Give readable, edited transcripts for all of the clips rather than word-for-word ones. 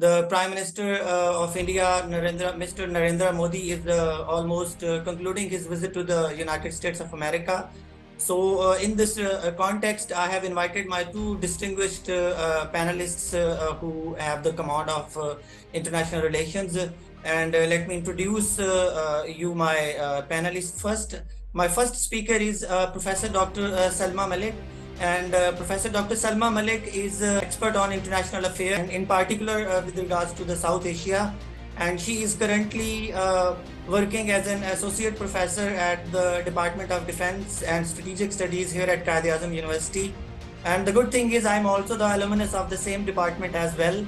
The Prime Minister of India, Mr. Narendra Modi, is almost concluding his visit to the United States of America. So in this context, I have invited my two distinguished panelists who have the command of international relations. And let me introduce you my panelists first. My first speaker is Professor Dr. Salma Malik. And Professor Dr. Salma Malik is an expert on international affairs, and in particular with regards to the South Asia. And she is currently working as an associate professor at the Department of Defense and Strategic Studies here at Qaid-e-Azam University. And the good thing is I'm also the alumnus of the same department as well.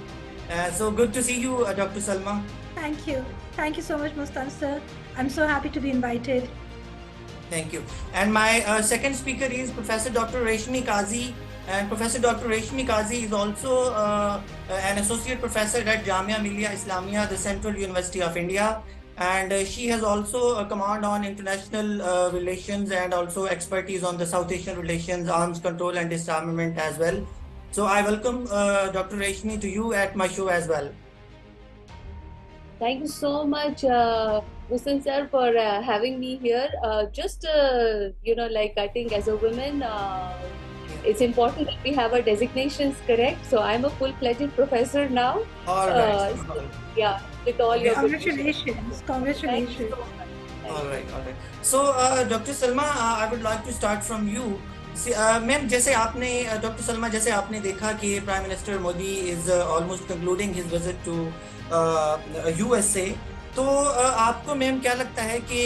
So good to see you, Dr. Salma. Thank you. Thank you so much, Mustan sir. I'm so happy to be invited. Thank you. And my second speaker is Professor Dr. Reshmi Kazi. And Professor Dr. Reshmi Kazi is also an associate professor at Jamia Millia Islamia, the Central University of India. And she has also a command on international relations and also expertise on the South Asian relations, arms control and disarmament as well. So I welcome Dr. Reshmi to you at my show as well. Thank you so much, Mustan sir, for having me here. I think as a woman, it's important that we have our designations correct. So I'm a full-fledged professor now. All right. Yeah, with all your congratulations. Congratulations. All right. So, Dr. Salma, I would like to start from you. Ma'am जैसे आपने doctor Salma जैसे आपने देखा कि prime minister Modi is almost concluding his visit to USA, तो आपको ma'am क्या लगता है कि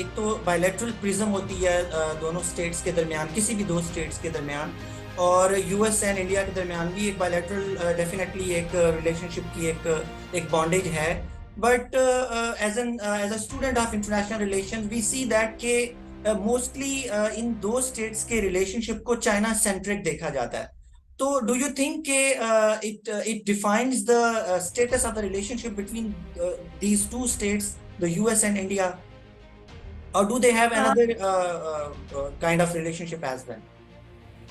एक तो बायलैटरल प्रिज्म होती है दोनों स्टेट्स के दरमियान, किसी भी दो स्टेट्स के दरमियान, और यूएस एंड इंडिया के दरमियान भी एक बायलैटरल डेफिनेटली एक रिलेशनशिप की एक बॉन्डेज है, but as a student of international relation we see that के मोस्टली इन दो स्टेट्स के रिलेशनशिप को चाइना सेंट्रिक देखा जाता है. तो do you think it defines the status of the relationship between these two states, the US and India, or do they have another kind of relationship as well?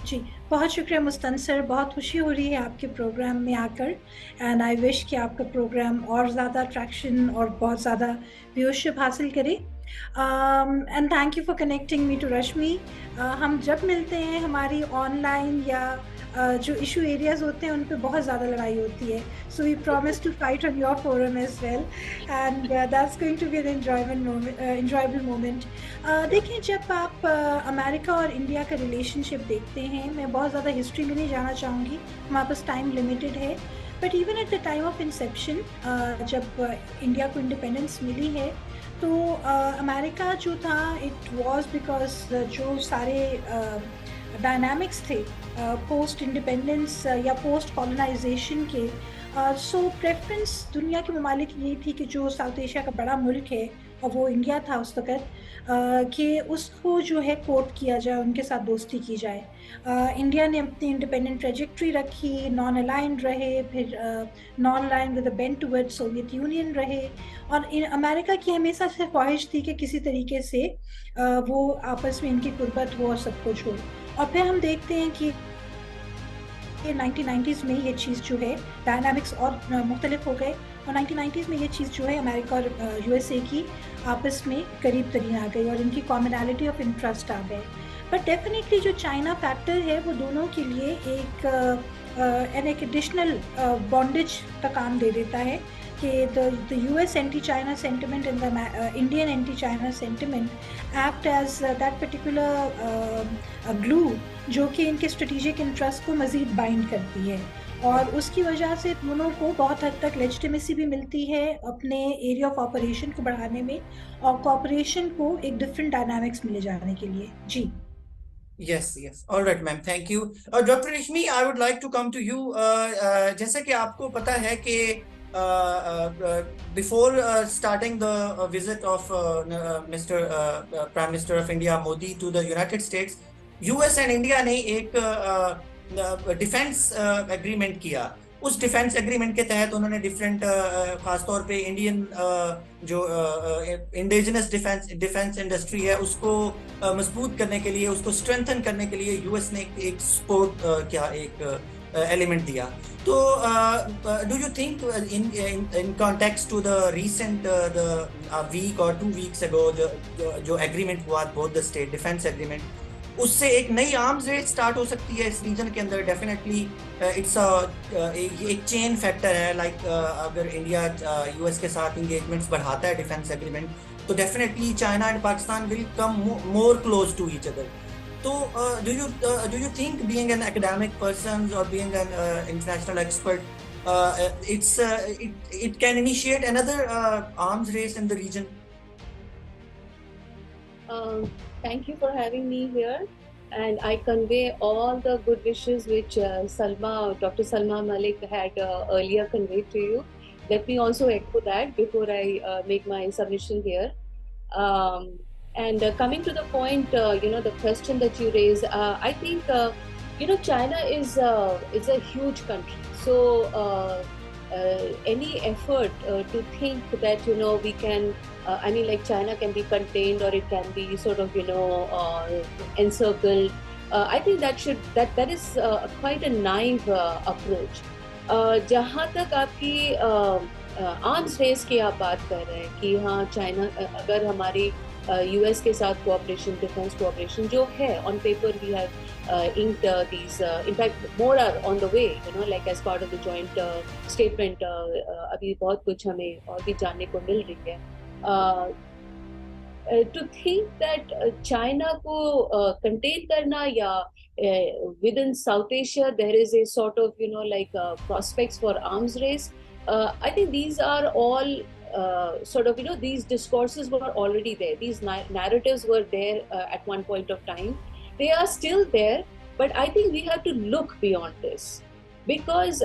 जी, बहुत शुक्रिया मुस्तन sir, बहुत खुशी हो रही है आपके प्रोग्राम में आकर, एंड आई विश कि आपका प्रोग्राम और ज़्यादा ट्रैक्शन और बहुत ज़्यादा व्यूअरशिप हासिल करे. And thank you for connecting me to Rashmi. हम जब मिलते हैं हमारी ऑनलाइन या जो इशू एरियाज होते हैं उन पे बहुत ज़्यादा लड़ाई होती है, so we promise to fight on your forum as well, and that's going to be an enjoyable moment. देखिए, जब आप अमेरिका और इंडिया का रिलेशनशिप देखते हैं, मैं बहुत ज़्यादा हिस्ट्री में नहीं जाना चाहूँगी, हमारे पास टाइम लिमिटेड है, but even at the time of Inception, जब इंडिया को इंडिपेंडेंस मिली है, तो अमेरिका जो था इट वाज बिकॉज जो सारे डायनामिक्स थे पोस्ट इंडिपेंडेंस या पोस्ट कॉलोनाइजेशन के, सो प्रेफरेंस दुनिया के ममालिक ये थी कि जो साउथ एशिया का बड़ा मुल्क है और वो इंडिया था उस वक़्त, कि उसको जो है कोर्ट किया जाए, उनके साथ दोस्ती की जाए. इंडिया ने अपनी इंडिपेंडेंट ट्रेजेक्ट्री रखी, नॉन अलाइंड रहे, फिर non aligned with a bent toward Soviet union रहे, और अमेरिका की हमेशा से ख्वाहिश थी कि किसी तरीके से वो आपस में इनकी कुर्बत हो और सब कुछ हो. और फिर हम देखते हैं कि 1990s में ये चीज़ जो है डायनामिक्स और मुख्तलिफ हो गए, और 1990s में ये चीज़ जो है अमेरिका और यूएसए की आपस में करीब तरीन आ गई और इनकी कॉमनैलिटी ऑफ इंटरेस्ट आ गए. बट डेफिनेटली जो चाइना फैक्टर है वो दोनों के लिए एक एडिशनल बॉन्डेज का काम दे देता है कि the US anti-China sentiment and the Indian anti-China sentiment act as that particular glue जो कि इनके strategic interest को मज़ीद bind करती है, और उसकी वजह से दोनों को बहुत हद तक legitimacy भी मिलती है अपने area of operation को बढ़ाने में और cooperation को एक different dynamics में ले जाने के लिए. जी. Yes. All right, ma'am. Thank you. Dr. Reshmi, I would like to come to you. जैसा कि आपको पता है कि before starting the visit of Mr. Prime Minister of India Modi to the United States, US and India ने एक defence agreement किया. उस डिफेंस एग्रीमेंट के तहत उन्होंने डिफरेंट खासतौर पे इंडियन जो इंडिजिनस डिफेंस इंडस्ट्री है उसको मजबूत करने के लिए, उसको स्ट्रेंथन करने के लिए यूएस ने एक सपोर्ट किया, एक एलिमेंट दिया। तो do you think in context to the recent the a week or 2 weeks ago जो एग्रीमेंट हुआ both the state defense agreement, उससे एक नई आर्म्स रेस स्टार्ट हो सकती है इस रीजन के अंदर? डेफिनेटली इट्स एक चेन फैक्टर है, लाइक अगर इंडिया यूएस के साथ इंगेजमेंट्स बढ़ाता है डिफेंस एग्रीमेंट, तो definitely China and Pakistan will come more close to each other. तो do you think, being an academic person or being an international expert, it can initiate another arms race in the region? Thank you for having me here, and I convey all the good wishes which Dr. Salma Malik had earlier conveyed to you. Let me also echo that before I make my submission here. And coming to the point, the question that you raised, I think, China is a huge country. So any effort to think that, we can, like China can be contained or it can be sort of, encircled. I think that is quite a naive approach. जहाँ तक आपकी arms race की आप बात कर रहे हैं कि हाँ, चाइना अगर हमारी यूएस के साथ कोऑपरेशन, डिफेंस कोऑपरेशन जो है, on paper we have inked these, in fact more are on the way, like as part of the joint statement, अभी बहुत कुछ हमें और भी जानने को मिल रही है। To think that China को contain करना या within South Asia there is a sort of, prospects for arms race, I think these are all sort of, these discourses were already there. These narratives were there at one point of time. They are still there, but I think we have to look beyond this, because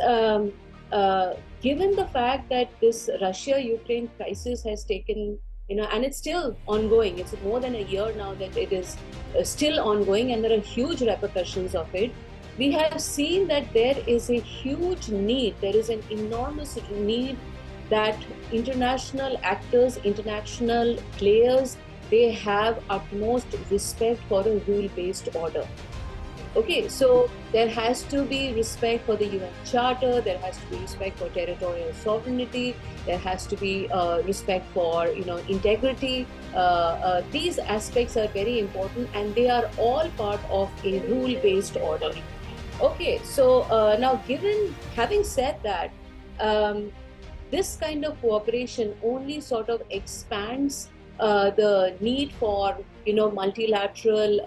given the fact that this Russia-Ukraine crisis has taken, and it's still ongoing. It's more than a year now that it is still ongoing, and there are huge repercussions of it. We have seen that there is a huge need, there is an enormous need that international actors, international players, they have utmost respect for a rule-based order. Okay, so there has to be respect for the UN Charter, there has to be respect for territorial sovereignty, there has to be respect for, integrity. These aspects are very important, and they are all part of a rule-based order. Okay, so now having said that, this kind of cooperation only sort of expands the need for, multilateral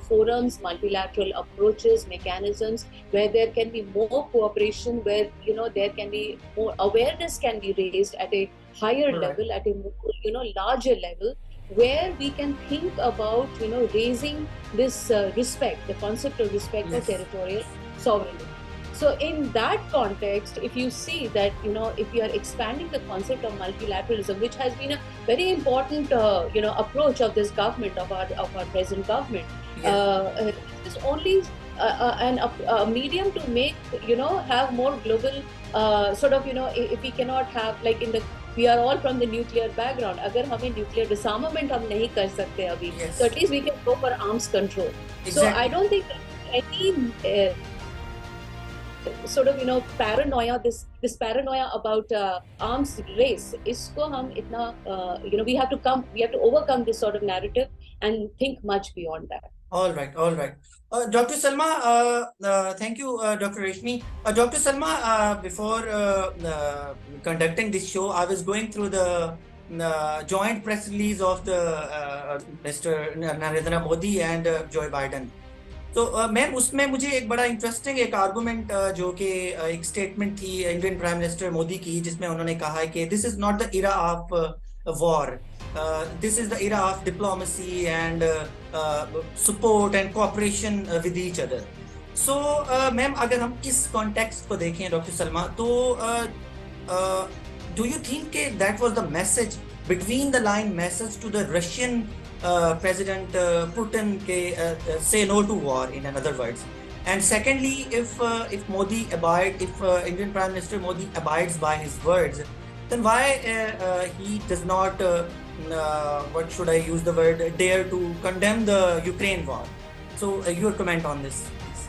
forums, multilateral approaches, mechanisms where there can be more cooperation, where, there can be more awareness can be raised at a higher level, at a more, larger level, where we can think about, raising this respect, the concept of respect for territorial sovereignty. So in that context, if you see that, if you are expanding the concept of multilateralism, which has been a very important, approach of this government, of our present government, it is only a medium to make, have more global, sort of, if we cannot have, like we are all from the nuclear background. अगर हमें nuclear disarmament हम नहीं कर सकते अभी, so at least we can go for arms control. Exactly. So I don't think any sort of, paranoia, this paranoia about arms race, isko hum itna, we have to overcome this sort of narrative and think much beyond that. All right. Dr. Salma, thank you, Dr. Reshmi. Dr. Salma, before conducting this show, I was going through the joint press release of the Mr. Narendra Modi and Joe Biden. तो ma'am, उसमें मुझे एक बड़ा interesting एक argument जो कि एक statement थी इंडियन प्राइम मिनिस्टर मोदी की, जिसमें उन्होंने कहा है कि this is not the era of war, this is the era of diplomacy and support and cooperation with each other. So ma'am, अगर हम इस कॉन्टेक्स्ट को देखें डॉक्टर सलमा, तो do you think that was the message, between the line message to the Russian President Putin say no to war, in other words? And secondly, if Indian Prime Minister Modi abides by his words, then why he does not, what should I use the word, dare to condemn the Ukraine war? So your comment on this, please.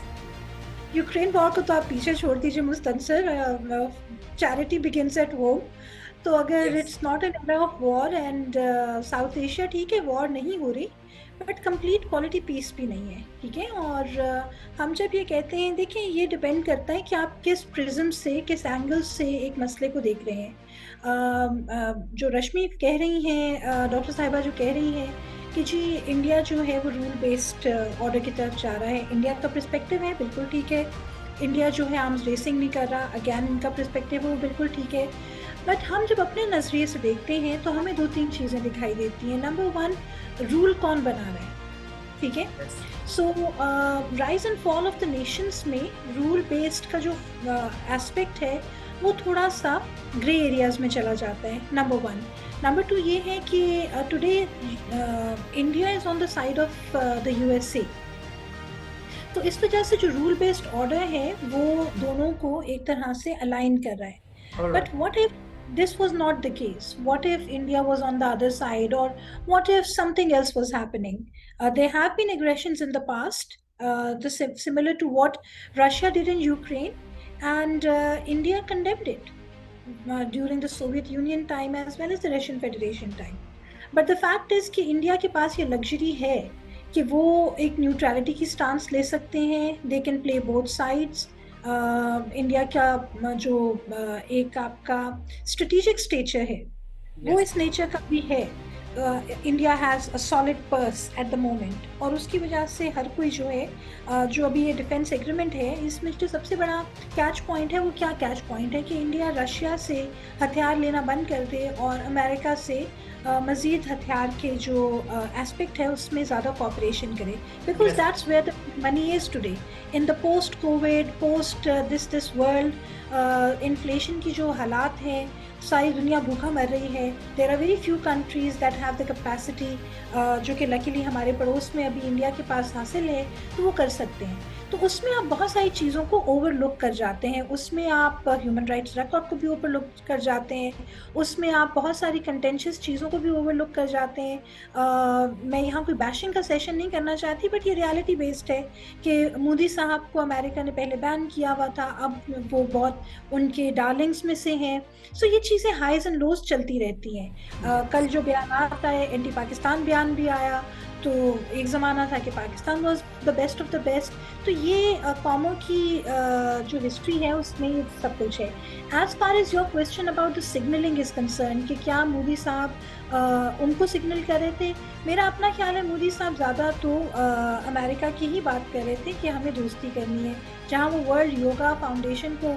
Ukraine war को तो आप पीछे छोड़ दीजिए Mustansar, charity begins at home. तो अगर Yes. It's not an era of war and south Asia, ठीक है वॉर नहीं हो रही, बट कंप्लीट क्वालिटी पीस भी नहीं है, ठीक है। और हम जब ये कहते हैं, देखिए ये डिपेंड करता है कि आप किस प्रिज्म से, किस एंगल से एक मसले को देख रहे हैं। जो रश्मि कह रही हैं, डॉक्टर साहिबा जो कह रही हैं कि जी इंडिया जो है वो रूल बेस्ड ऑर्डर की तरफ जा रहा है, इंडिया का पर्सपेक्टिव है, बिल्कुल ठीक है। इंडिया जो है आर्म्स रेसिंग नहीं कर रहा, अगेन इनका पर्सपेक्टिव है, वो बिल्कुल ठीक है। बट हम जब अपने नजरिए से देखते हैं तो हमें 2-3 चीजें दिखाई देती हैं। नंबर 1, रूल कौन बना रहा है, ठीक है। Yes. So rise and fall of the Nations में रूल बेस्ड का जो एस्पेक्ट है वो थोड़ा सा ग्रे एरियाज में चला जाता है, नंबर 1। नंबर 2 ये है कि today India is on the side of the USA, तो इस वजह से जो रूल बेस्ड ऑर्डर है वो दोनों को एक तरह से अलाइन कर रहा है। All But right. what if this was not the case? What if India was on the other side, or what if something else was happening? There have been aggressions in the past, similar to what Russia did in Ukraine, and India condemned it during the Soviet Union time as well as the Russian Federation time. But the fact is कि India के पास ये luxury है कि वो एक neutrality की stance ले सकते हैं, they can play both sides. India का जो एक आपका स्ट्रेटेजिक स्टेचर है वो Yes. इस नेचर का भी है। India has a solid purse at the moment, और उसकी वजह से हर कोई जो है जो अभी ये डिफेंस एग्रीमेंट है, इसमें जो सबसे बड़ा कैच पॉइंट है वो क्या कैच पॉइंट है कि इंडिया रशिया से हथियार लेना बंद कर दे और अमेरिका से मज़ीद हथियार के जो एस्पेक्ट है उसमें ज़्यादा कॉपरेशन करे, because Yes. That's where the money is today in the post covid, post this world. Inflation की जो हालात हैं, सारी दुनिया भूखा मर रही है। There are very few countries that have the capacity, जो कि लकीली हमारे पड़ोस में अभी इंडिया के पास हासिल है, तो वो कर सकते हैं। तो उसमें आप बहुत सारी चीज़ों को ओवरलुक कर जाते हैं, उसमें आप ह्यूमन राइट्स रिकॉर्ड को भी ओवरलुक कर जाते हैं, उसमें आप बहुत सारी कंटेंशियस चीज़ों को भी ओवरलुक कर जाते हैं। मैं यहाँ कोई बैशिंग का सेशन नहीं करना चाहती, बट ये रियलिटी बेस्ड है कि मोदी साहब को अमेरिका ने पहले बैन किया हुआ था, अब वो बहुत उनके डार्लिंग्स में से हैं। सो ये चीज़ें हाइज एंड लोज चलती रहती हैं। कल जो बयान आता है, एंटी पाकिस्तान बयान भी आया, तो एक ज़माना था कि Pakistan was the best of the best. तो ये कौमों की जो हिस्ट्री है उसमें ये सब कुछ है। As far as your question about the signalling is concern कि क्या मोदी साहब उनको सिग्नल कर रहे थे, मेरा अपना ख्याल है मोदी साहब ज़्यादा तो अमेरिका की ही बात कर रहे थे कि हमें दोस्ती करनी है। जहाँ वो वर्ल्ड योगा फाउंडेशन को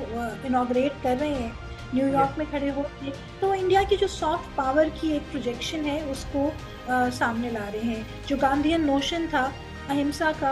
इनॉग्रेट कर रहे हैं, न्यूयॉर्क में खड़े होकर, तो इंडिया की जो सॉफ्ट पावर की एक प्रोजेक्शन है उसको सामने ला रहे हैं। जो गांधीयन नोशन था अहिंसा का,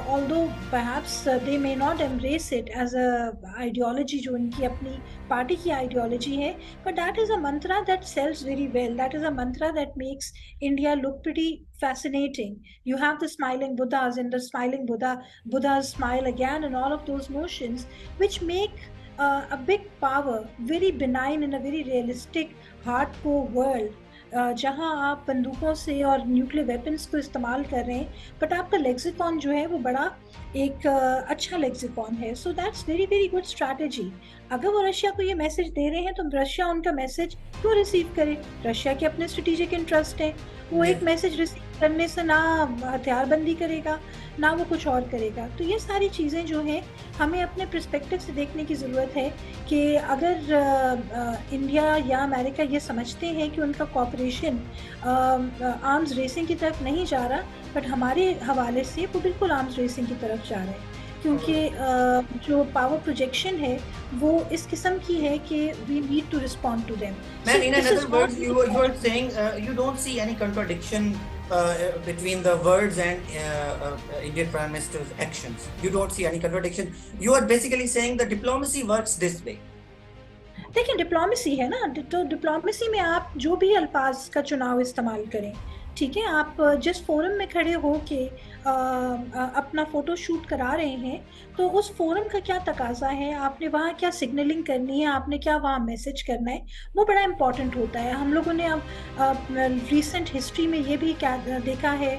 although perhaps they may not embrace it as a ideology, जो उनकी अपनी पार्टी की आइडियोलॉजी है, but that is a mantra that sells very well, that is a mantra that makes India look pretty fascinating. You have the smiling Buddhas and the smiling Buddhas smile again, and all of those notions which make a big power very benign in a very realistic hardcore world, जहाँ आप बंदूकों से और nuclear weapons को इस्तेमाल कर रहे हैं, but आपका लेक्सिकॉन जो है वो बड़ा एक अच्छा लेक्सिकॉन है। So that's very very good strategy. अगर वो रशिया को ये मैसेज दे रहे हैं तो रशिया उनका मैसेज क्यों रिसीव करे? रशिया के अपने स्ट्रेटेजिक इंटरेस्ट है, वो एक मैसेज रिसीव करने से ना हथियारबंदी करेगा ना वो कुछ और करेगा। तो ये सारी चीज़ें जो हैं हमें अपने पर्सपेक्टिव से देखने की ज़रूरत है कि अगर इंडिया या अमेरिका ये समझते हैं कि उनका कॉपरेशन आर्म्स रेसिंग की तरफ नहीं जा रहा, बट हमारे हवाले से वो बिल्कुल आर्म्स रेसिंग की तरफ जा रहे हैं, क्योंकि जो पावर प्रोजेक्शन है वो इस किस्म की है कि we need to respond to them. Ma'am, in other words, you are saying you don't see any contradiction between the words and Indian Prime Minister's actions. You don't see any contradiction. You are basically saying the diplomacy works this way. देखिए diplomacy है ना, तो diplomacy में आप जो भी अल्फाज का चुनाव इस्तेमाल करें, ठीक है, आप जिस फोरम में खड़े होके अपना फोटो शूट करा रहे हैं, तो उस फोरम का क्या तकाजा है, आपने वहाँ क्या सिग्नलिंग करनी है, आपने क्या वहाँ मैसेज करना है, वो बड़ा इम्पोर्टेंट होता है। हम लोगों ने अब रिसेंट हिस्ट्री में ये भी क्या देखा है,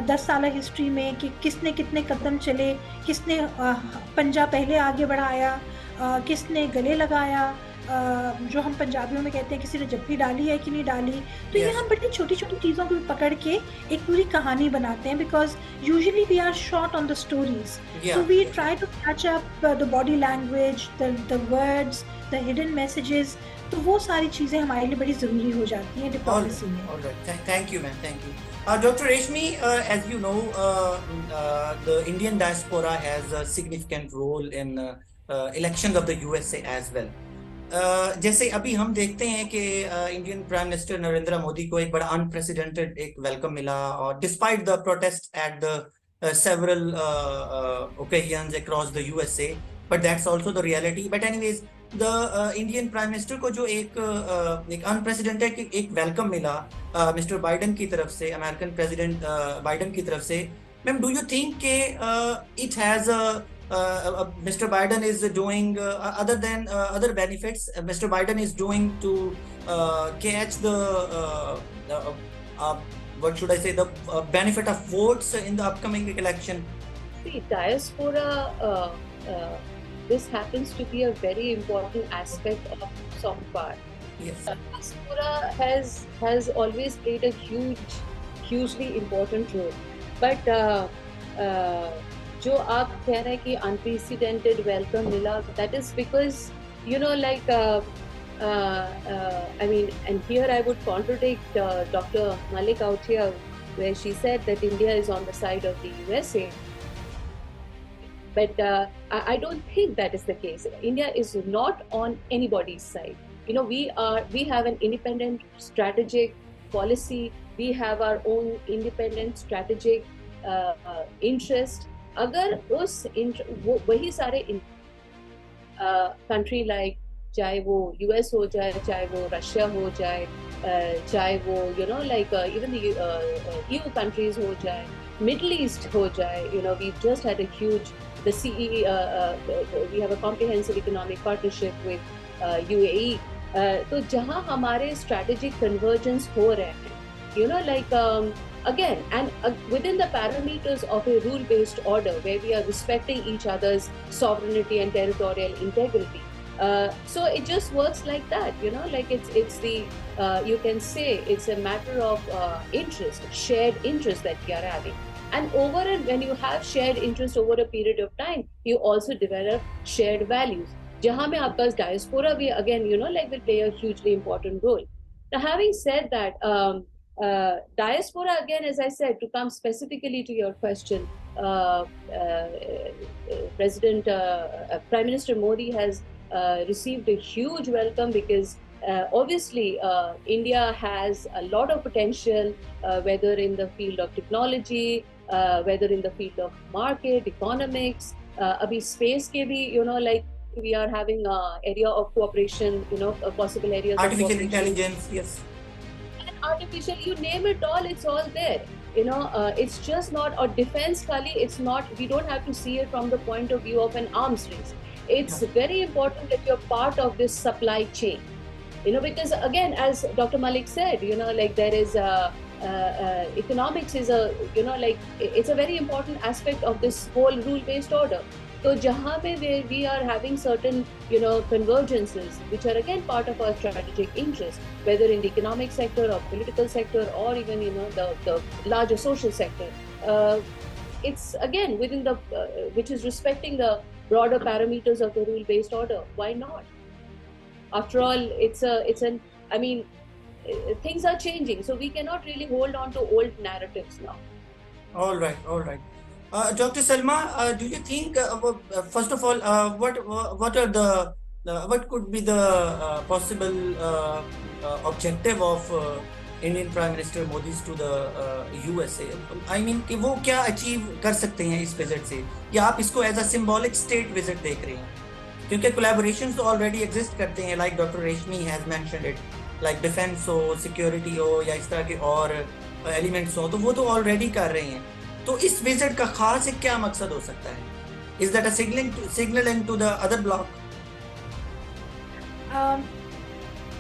10 साल हिस्ट्री में, कि किसने कितने कदम चले, किसने पंजा पहले आगे बढ़ाया, किसने गले लगाया, जो हम पंजाबियों में कहते हैं किसी ने जप्फी डाली है कि नहीं डाली। तो ये Yes. हम बड़ी छोटी छोटी चीज़ों को पकड़ के एक पूरी कहानी बनाते हैं, because usually we are short on the stories, so we try to catch up the body language, the words, the hidden messages. तो वो सारी चीज़ें हमारे लिए बड़ी ज़रूरी हो जाती हैं डिप्लोमेसी में। All right. Thank you, ma'am. Thank you. Dr. Reshmi, as you know, the Indian diaspora has a significant role in elections of the USA as well. जैसे अभी हम देखते हैं कि Indian prime minister Narendra Modi को एक बड़ा अनप्रेसिडेंटेड एक वेलकम मिला, और despite the protest at the several occasions across the USA, but that's also the reality. But anyways, the Indian prime minister को जो एक अनप्रेसिडेंटेड एक वेलकम मिला मिस्टर बाइडन की तरफ से, अमेरिकन प्रेसिडेंट बाइडन की तरफ से, मैम, डू यू थिंक के it has Mr. Biden is doing other than other benefits, Mr. Biden is doing to catch the what should I say, the benefit of votes in the upcoming election? See, diaspora, this happens to be a very important aspect of soft power. Yes. Diaspora has always played a hugely important role, but जो आप कह रहे हैं कि unprecedented welcome मिला, that is because, you know, like I mean, and here I would contradict Dr. Malik out here, where she said that India is on the side of the USA. But I don't think that is the case. India is not on anybody's side. You know, we have an independent strategic policy. We have our own independent strategic interest. अगर उस वही सारे country like, चाहे वो US हो जाए, चाहे वो रशिया हो जाए, चाहे वो you know like even the EU countries हो जाए, मिडल ईस्ट हो जाए, you know we just had a huge the CE, we have a comprehensive economic partnership with UAE, तो जहाँ हमारे स्ट्रेटेजिक कन्वर्जेंस हो रहे हैं, you know, like again, and within the parameters of a rule-based order where we are respecting each other's sovereignty and territorial integrity. So it just works like that, you know, like it's the you can say it's a matter of interest, shared interest that we are having, and over it, when you have shared interest over a period of time, you also develop shared values. Jahan mein aapka diaspora bhi again, you know, like will play a hugely important role. Now, having said that, diaspora again, as I said, to come specifically to your question, Prime Minister Modi has received a huge welcome because obviously India has a lot of potential, whether in the field of technology, whether in the field of market economics, abhi space ke bhi, you know, like we are having a area of cooperation, you know, possible areas Artificial of intelligence, yes. Artificial, you name it all, it's all there, you know. It's just not, or defense kali, it's not, we don't have to see it from the point of view of an arms race. It's very important that you're part of this supply chain, you know, because again, as Dr. Malik said, you know, like there is economics is a, you know, like it's a very important aspect of this whole rule-based order. So jahan pe we are having certain, you know, convergences which are again part of our strategic interest, whether in the economic sector or political sector or even, you know, the larger social sector. It's again within the which is respecting the broader parameters of the rule-based order. Why not? After all, it's an, I mean, things are changing, so we cannot really hold on to old narratives now. All right. Dr. Salma, do you think, first of all, what are the what could be the possible objective of Indian Prime Minister Modi's to the USA? I mean, कि वो क्या achieve कर सकते हैं इस visit से, या आप इसको as a symbolic state visit देख रहे हैं? क्योंकि collaborations तो already exist करते हैं, like Dr. Reshmi has mentioned it, like defense हो, security हो, या इस तरह के और एलिमेंट्स हो, तो वो तो ऑलरेडी कर रहे हैं। तो इस विजिट का खास एक क्या मकसद हो सकता है? Is that a signalling to the other bloc?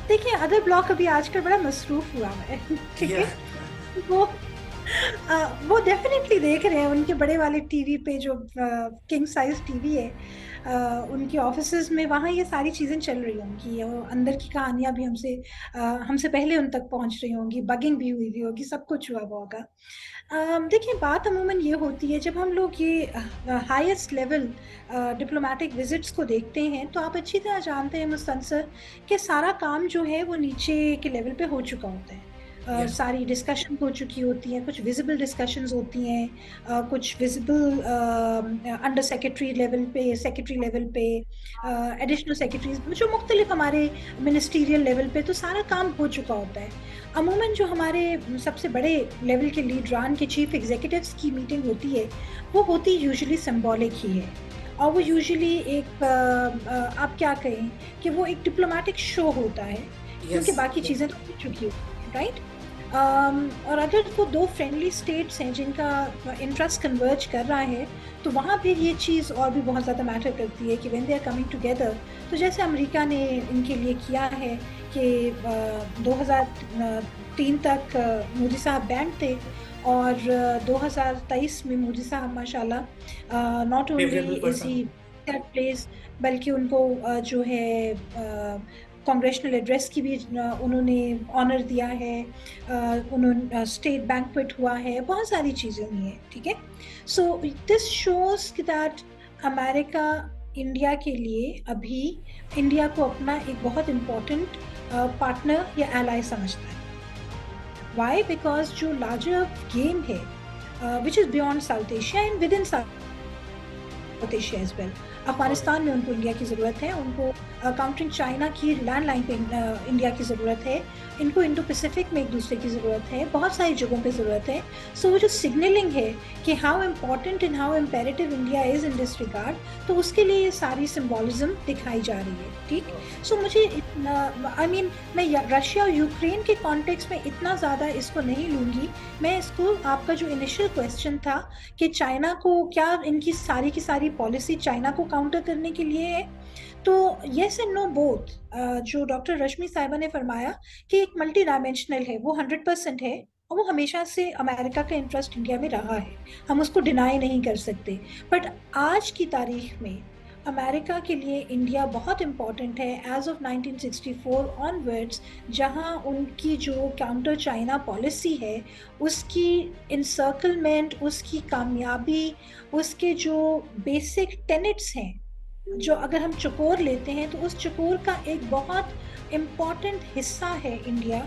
देखिए, अदर ब्लॉक अभी आजकल बड़ा मसरूफ हुआ है। ठीक है, वो वो डेफिनेटली देख रहे हैं उनके बड़े वाले टीवी पे, जो किंग साइज टीवी है उनके ऑफिसेज में, वहाँ ये सारी चीजें चल रही होंगी, और अंदर की कहानियां भी हमसे पहले उन तक पहुंच रही होंगी, बगिंग भी हुई होगी, सब कुछ हुआ होगा। देखिए, बात अमूमन ये होती है, जब हम लोग ये हाईएस्ट लेवल डिप्लोमेटिक विजिट्स को देखते हैं, तो आप अच्छी तरह जानते हैं मुस्तनसर कि सारा काम जो है वो नीचे के लेवल पे हो चुका होता है। सारी डिस्कशन हो चुकी होती हैं, कुछ विजिबल डिस्कशंस होती हैं, कुछ विजिबल अंडर सेक्रेटरी लेवल पे, सेक्रेटरी लेवल पे, एडिशनल सेक्रेटरीज, जो मुख्तलिफ हमारे मिनिस्टीरियल लेवल पे, तो सारा काम हो चुका होता है। अमूमन जो हमारे सबसे बड़े लेवल के लीडरान के चीफ एग्जीक्यूटिव्स की मीटिंग होती है, वो होती यूजुअली सिंबॉलिक ही है, और वो यूजुअली एक आप क्या कहें कि वो एक डिप्लोमेटिक शो होता है, क्योंकि बाकी चीज़ें तो हो चुकी होती हैं, राइट। और अगर वो दो फ्रेंडली स्टेट्स हैं जिनका इंटरेस्ट कन्वर्ज कर रहा है, तो वहाँ पे ये चीज़ और भी बहुत ज़्यादा मैटर करती है कि when they are coming together. तो जैसे अमेरिका ने इनके लिए किया है कि 2003 तक मोदी साहब बैंड थे, और 2023 में मोदी साहब माशाल्लाह not only is he that place, बल्कि उनको जो है कांग्रेशनल एड्रेस की भी उन्होंने ऑनर दिया है, उन्होंने स्टेट बैंक्वेट हुआ है, बहुत सारी चीज़ें हुई हैं, ठीक है। So this shows that America India के लिए अभी इंडिया को अपना एक बहुत इम्पोर्टेंट पार्टनर या एलाई समझता है। वाई? बिकॉज जो लार्जर गेम है which is beyond South Asia and within South Asia as well, Afghanistan में उनको इंडिया की ज़रूरत है, उनको काउंटरिंग चाइना की लैंडलाइन पे इंडिया की ज़रूरत है, इनको इंडो पैसिफिक में एक दूसरे की ज़रूरत है, बहुत सारी जगहों पे ज़रूरत है। सो वो जो सिग्नलिंग है कि how important and how imperative India is in this regard, तो उसके लिए ये सारी सिम्बॉलिज्म दिखाई जा रही है, ठीक। सो मुझे आई मीन मैं रशिया और यूक्रेन के कॉन्टेक्स्ट में इतना ज़्यादा इसको नहीं लूँगी। मैं इसको, आपका जो इनिशियल क्वेश्चन था कि चाइना को, क्या इनकी सारी की सारी पॉलिसी चाइना को काउंटर करने के लिए है, तो येस एंड नो बोथ। जो डॉक्टर रश्मि साहिबा ने फरमाया कि एक मल्टी डायमेंशनल है, वो 100% है, और वो हमेशा से अमेरिका का इंटरेस्ट इंडिया में रहा है, हम उसको डिनाई नहीं कर सकते। बट आज की तारीख में अमेरिका के लिए इंडिया बहुत इम्पॉर्टेंट है एज ऑफ 1964 ऑनवर्ड्स, जहां उनकी जो काउंटर चाइना पॉलिसी है, उसकी इंसर्कलमेंट, उसकी कामयाबी, उसके जो बेसिक टेनेट्स हैं, जो अगर हम चकोर लेते हैं, तो उस चकोर का एक बहुत इम्पॉर्टेंट हिस्सा है इंडिया,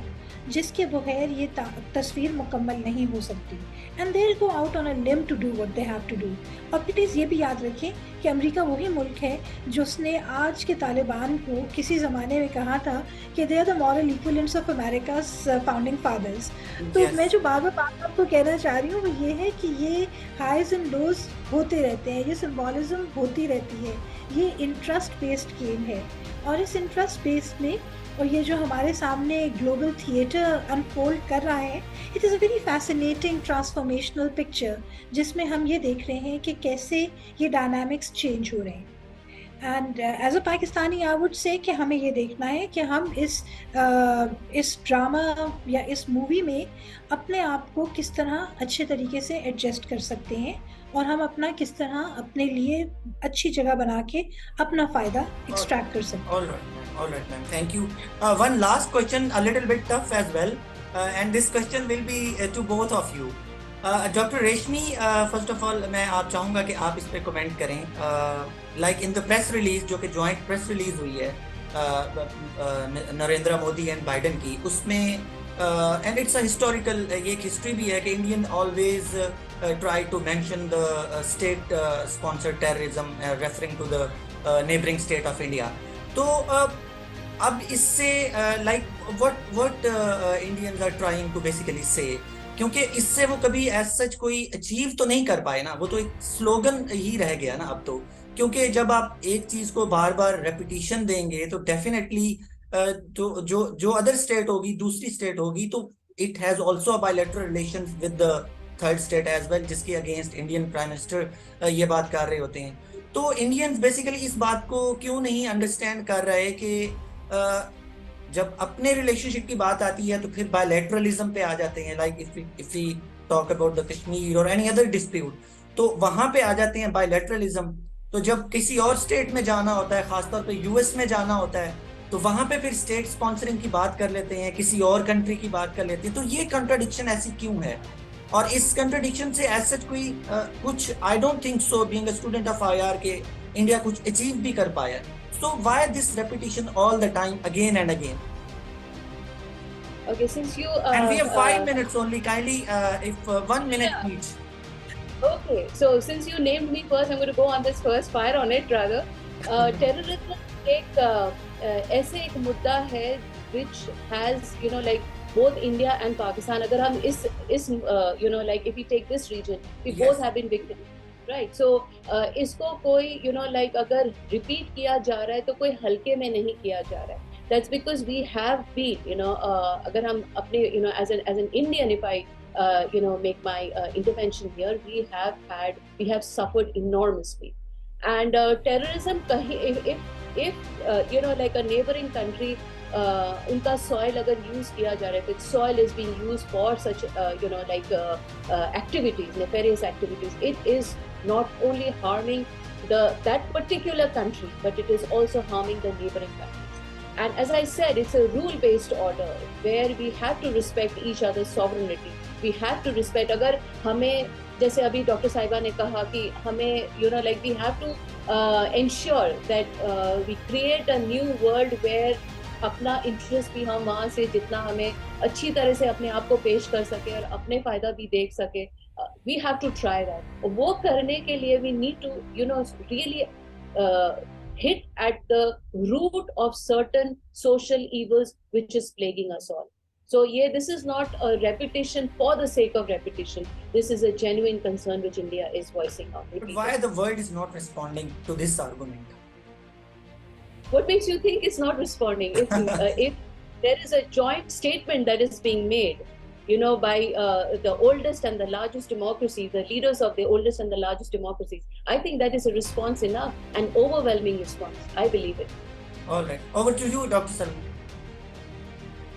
जिसके बगैर ये तस्वीर मुकम्मल नहीं हो सकती। And they go out on a limb to do what they have to do. और प्लीज़ ये भी याद रखें कि अमेरिका वही मुल्क है जिसने आज के तालिबान को किसी ज़माने में कहा था कि they are the moral equivalents of America's founding fathers. तो मैं जो बार बार बात आपको कहना चाह रही हूँ वो ये है कि ये हाइज एंड लोज होते रहते हैं, ये सिम्बॉलिज्म होती रहती है, ये इंटरेस्ट बेस्ड गेम है। और इस इंटरेस्ट बेस्ड में, और ये जो हमारे सामने ग्लोबल थिएटर अनफोल्ड कर रहा है, it is a very fascinating transformational picture, जिसमें हम ये देख रहे हैं कि कैसे ये डायनामिक्स चेंज हो रहे हैं। And as a Pakistani I would say कि हमें ये देखना है कि हम इस ड्रामा या इस मूवी में अपने आप को किस तरह अच्छे तरीके से एडजस्ट कर सकते हैं, और हम अपना किस तरह अपने लिए अच्छी जगह बना के अपना फ़ायदा एक्सट्रैक्ट कर सकते हैं। All right, ma'am. Thank you. One last question, a little bit tough as well, and this question will be to both of you. Dr. Reshmi, first of all, मैं आप चाहूँगा कि आप इस पे कमेंट करें. Like in the press release, जो कि joint press release हुई है नरेंद्र मोदी एंड बाइडेन की, उसमें and it's a historical, ये एक हिस्ट्री भी है कि Indian always try to mention the state sponsored terrorism, referring to the neighboring state of India. तो अब इससे like what Indians are trying to basically say, क्योंकि इससे वो कभी एज सच कोई अचीव तो नहीं कर पाए ना, वो तो एक स्लोगन ही रह गया ना अब तो। क्योंकि जब आप एक चीज को बार बार रेपिटेशन देंगे तो डेफिनेटली जो जो जो अदर स्टेट होगी, दूसरी स्टेट होगी, तो it has also a bilateral relations with the third state as well, जिसके अगेंस्ट इंडियन प्राइम मिनिस्टर ये बात कर रहे होते हैं। तो इंडियंस बेसिकली इस बात को क्यों नहीं अंडरस्टैंड कर रहे कि जब अपने रिलेशनशिप की बात आती है तो फिर बायलैटरलिज्म पे आ जाते हैं, like if we talk about the Kashmir और एनी अदर डिस्प्यूट, तो वहां पे आ जाते हैं बायलैटरलिज्म। तो जब किसी और स्टेट में जाना होता है, खासतौर पे यूएस में जाना होता है, तो वहां पे फिर स्टेट स्पॉन्सरिंग की बात कर लेते हैं, किसी और कंट्री की बात कर लेते हैं। तो ये कंट्राडिक्शन ऐसी क्यों है? और इस कंट्राडिक्शन से एज सच कोई कुछ, I don't think so being a student of IR के इंडिया कुछ अचीव भी कर पाया। So why this repetition all the time again and again? Okay, since you and we have 5 minutes only, kindly if 1 minute each. Okay, so since you named me first, I'm going to go on this first, fire on it rather. Terrorism एक ऐसे एक मुद्दा है which has, you know, like both India and Pakistan. अगर हम इस you know, like if we take this region, we both have been victims, right? So इसको कोई, you know, like अगर repeat किया जा रहा है तो कोई हल्के में नहीं किया जा रहा है. That's because we have been, you know, अगर हम अपने, you know, as an Indian, if I you know, make my intervention here, we have suffered enormously. And terrorism, if you know, like a neighboring country, उनका soil अगर use किया जा रहा है, if soil is being used for such you know, like activities, nefarious activities, it is not only harming that particular country, but it is also harming the neighboring countries. And as I said, it's a rule-based order where we have to respect each other's sovereignty. We have to respect, अगर हमें, जैसे अभी doctor साहिबा ने कहा कि हमें, you know, like we have to ensure that we create a new world where अपना इंटरेस्ट भी हम वहाँ से जितना हमें अच्छी तरह से अपने आप को पेश कर सके और अपने फायदा भी देख सके, we have to try that. वो करने के लिए we need to, you know, really hit at the root of certain social evils which is plaguing us all. So yeah, this is not a repetition for the sake of repetition. This is a genuine concern which India is voicing out. But why the world is not responding to this argument? What makes you think it's not responding? If there is a joint statement that is being made, you know, by the oldest and the largest democracies, the leaders of the oldest and the largest democracies, I think that is a response enough, an overwhelming response. I believe it. All right. Over to you, Dr. Salma.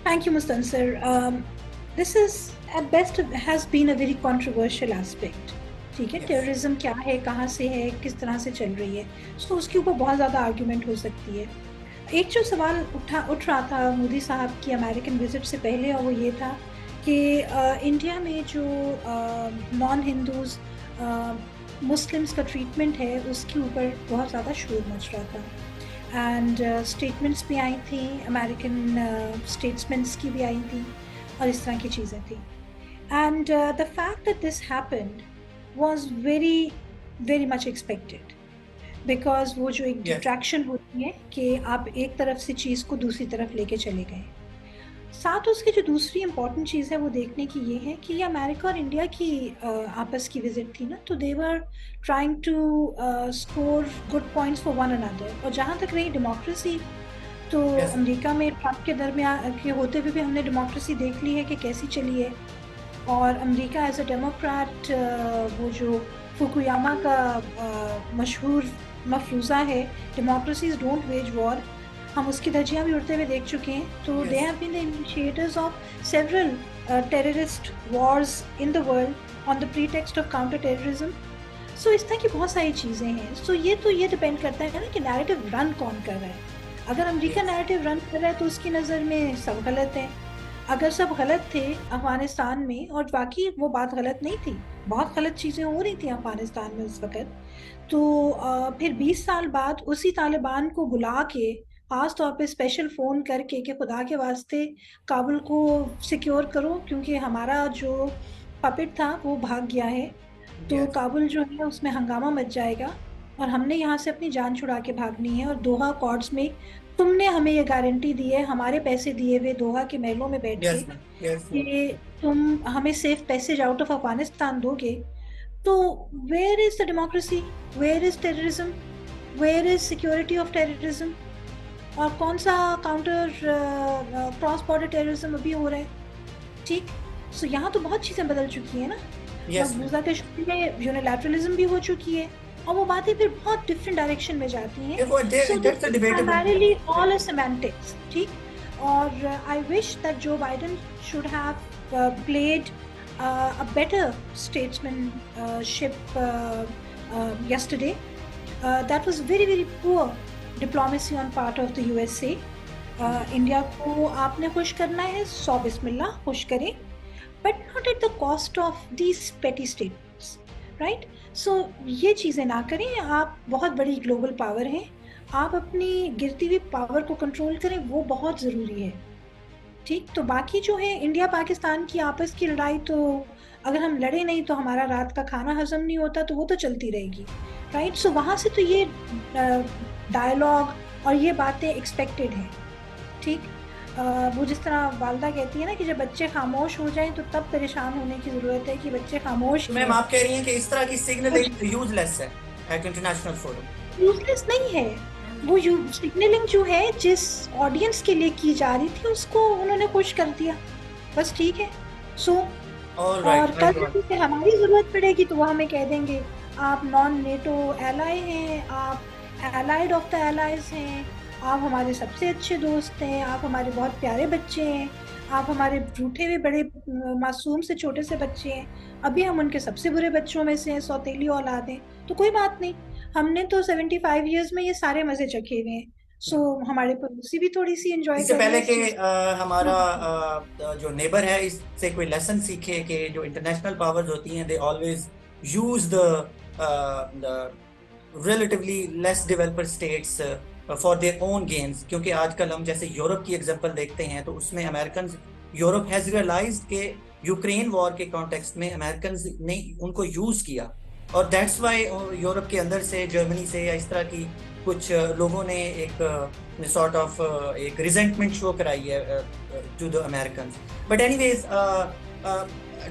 Thank you, Mustansir. This is, at best, has been a very controversial aspect. ठीक है, terrorism क्या है, कहाँ से है, किस तरह से चल रही है, तो उसके ऊपर बहुत ज़्यादा आर्ग्यूमेंट हो सकती है। एक जो सवाल उठ रहा था मोदी साहब की अमेरिकन विजिट से पहले, और वो ये था कि इंडिया में जो नॉन हिंदूज़ मुस्लिम्स का ट्रीटमेंट है उसके ऊपर बहुत ज़्यादा शोर मच रहा था। एंड स्टेटमेंट्स भी आई थी, अमेरिकन स्टेट्समेंट्स की भी आई थी, और इस तरह की चीज़ें थी। And the fact that this happened was very very much expected, because वो जो एक डिस्ट्रैक्शन होती है कि आप एक तरफ से चीज़ को दूसरी तरफ लेके चले गए। साथ उसकी जो दूसरी इम्पॉर्टेंट चीज़ है वो देखने की ये है कि ये अमेरिका और इंडिया की आपस की विजिट थी ना, तो they were trying to score good points for one another. और जहाँ तक रही डेमोक्रेसी, तो अमेरिका में ट्रम्प के दरमियान के होते हुए भी हमने डेमोक्रेसी देख ली है कि कैसी चली है। और अमेरिका एज अ डेमोक्रेट, वो जो फुकुयामा का मशहूर मफरूज़ा है, डेमोक्रेसीज डोंट वेज वॉर, हम उसकी धज्जियाँ भी उड़ते हुए देख चुके हैं। तो they have been the initiators of several terrorist wars in the world on the pretext of counter terrorism. So इस तरह की बहुत सारी चीज़ें हैं। सो ये डिपेंड करता है ना कि नैरेटिव रन कौन कर रहा है। अगर अमेरिका नैरेटिव रन कर रहा है तो उसकी नज़र में सब गलत है। अगर सब गलत थे अफ़गानिस्तान में, और वाकई वो बात गलत नहीं थी, बहुत गलत चीज़ें हो रही थी अफ़गानिस्तान में उस वक़्त, तो फिर 20 साल बाद उसी तालिबान को बुला के ख़ास तौर पे स्पेशल फ़ोन करके कि खुदा के वास्ते काबुल को सिक्योर करो, क्योंकि हमारा जो पपेट था वो भाग गया है, तो काबुल जो है उसमें हंगामा मच जाएगा और हमने यहाँ से अपनी जान छुड़ा के भागनी है। और दोहा अकॉर्ड्स में तुमने हमें ये गारंटी दी है, हमारे पैसे दिए हुए दोहा के महलों में बैठ के कि तुम हमें safe passage out of Afghanistan दोगे, तो where is the democracy, where is terrorism, where is security of terrorism, और कौन सा काउंटर क्रॉस बॉर्डर टेररिज्म अभी हो रहा है? ठीक, सो यहाँ तो बहुत चीजें बदल चुकी है ना। Yes, मकबूजा कश्मीर में यूनिलैटरलिज्म भी हो चुकी है और वो बातें फिर बहुत डिफरेंट डायरेक्शन में जाती हैं। So this that's a is debatable primarily point. All semantics, ठीक। और I wish that Joe Biden should have played a better statesmanship yesterday. That was very very poor diplomacy on part of the USA. India को आपने खुश करना है, 100 बिस्मिल्लाह खुश करें, but not at the cost of these petty statements, right? So ये चीज़ें ना करें। आप बहुत बड़ी ग्लोबल पावर हैं, आप अपनी गिरती हुई पावर को कंट्रोल करें, वो बहुत ज़रूरी है, ठीक। तो बाकी जो है इंडिया पाकिस्तान की आपस की लड़ाई, तो अगर हम लड़े नहीं तो हमारा रात का खाना हजम नहीं होता, तो वो तो चलती रहेगी, राइट। सो वहाँ से तो ये डायलॉग और ये बातें एक्सपेक्टेड हैं, ठीक। वो जिस तरह वालदा कहती है ना कि जब बच्चे खामोश हो जाएं तो तब परेशान होने की जरूरत है कि बच्चे खामोश मैम आप कह रही हैं कि इस तरह की सिग्नलिंग यूजलेस है एट इंटरनेशनल फोरम? यूजलेस नहीं है, वो सिग्नलिंग जो है जिस ऑडियंस के लिए की जा रही थी उसको उन्होंने खुश कर दिया, बस, ठीक है। सो और कल जब हमारी जरूरत पड़ेगी तो वो हमें कह देंगे आप नॉन नेटो एलाई हैं, आप एलाइड ऑफ द एलाइज हैं, आप हमारे सबसे अच्छे दोस्त हैं, आप हमारे बहुत प्यारे बच्चे हैं, आप हमारे रूठे हुए बड़े मासूम से छोटे से बच्चे हैं, अभी हम उनके सबसे बुरे बच्चों में से हैं, सौतेली औलाद हैं, तो कोई बात नहीं, हमने तो 75 इयर्स में ये सारे मजे चखे हुए हैं, सो हमारे पड़ोसी भी थोड़ी सी एंजॉय इससे कर पहले रहे हैं। कि हमारा जो नेबर है इससे कोई लेसन सीखे कि जो इंटरनेशनल पावर्स होती हैं they always use the relatively less developed states for their own gains, क्योंकि आजकल हम जैसे यूरोप की एग्जांपल देखते हैं तो उसमें अमेरिकन यूरोप हैज रियलाइज्ड कि यूक्रेन वॉर के कॉन्टेक्स्ट में अमेरिकन ने उनको यूज किया, और दैट्स वाई यूरोप के अंदर से, जर्मनी से या इस तरह की कुछ लोगों ने एक सॉर्ट ऑफ एक रिजेंटमेंट शो कराई है to the American. But anyways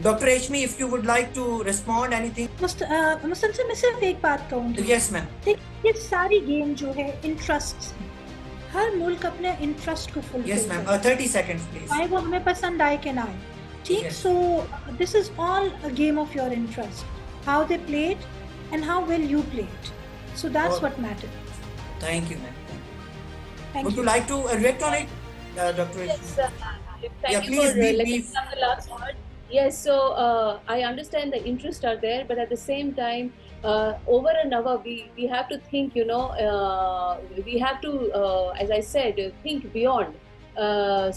doctor Reshmi, if you would like to respond anything. Mustansar मैं सिर्फ एक बात कहूँगी। Yes ma'am. ये सारी गेम जो है इंटरेस्ट, हर मुल्क अपने इंटरेस्ट को fulfil yes ma'am, 30 seconds please. चाहे वो हमें पसंद आए कि ना आए, ठीक। So this is all a game of your interest, how they play it and how well you play it. So that's what matters. Thank you, ma'am. Thank Would you like to react on it, Dr. Yes, Yeah, thank you please for be letting me brief. have the last word. Yes, so I understand the interests are there, but at the same time, over and above, we have to think, we have to, as I said, think beyond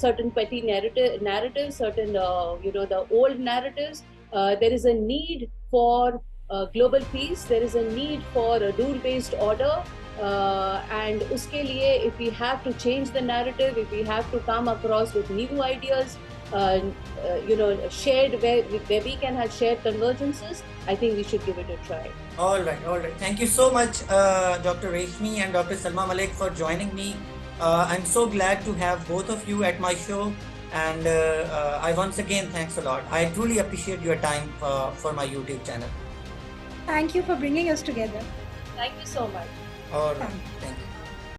certain petty narratives, certain, the old narratives. There is a need for global peace. There is a need for a rule-based order. And uske liye, if we have to change the narrative, if we have to come across with new ideas, shared where we can have shared convergences, I think we should give it a try. All right. Thank you so much, Dr. Reshmi and Dr. Salma Malik, for joining me. I'm so glad to have both of you at my show, and I once again thanks a lot. I truly appreciate your time for my YouTube channel. you for bringing us together. Thank you so much. All right. Thank you.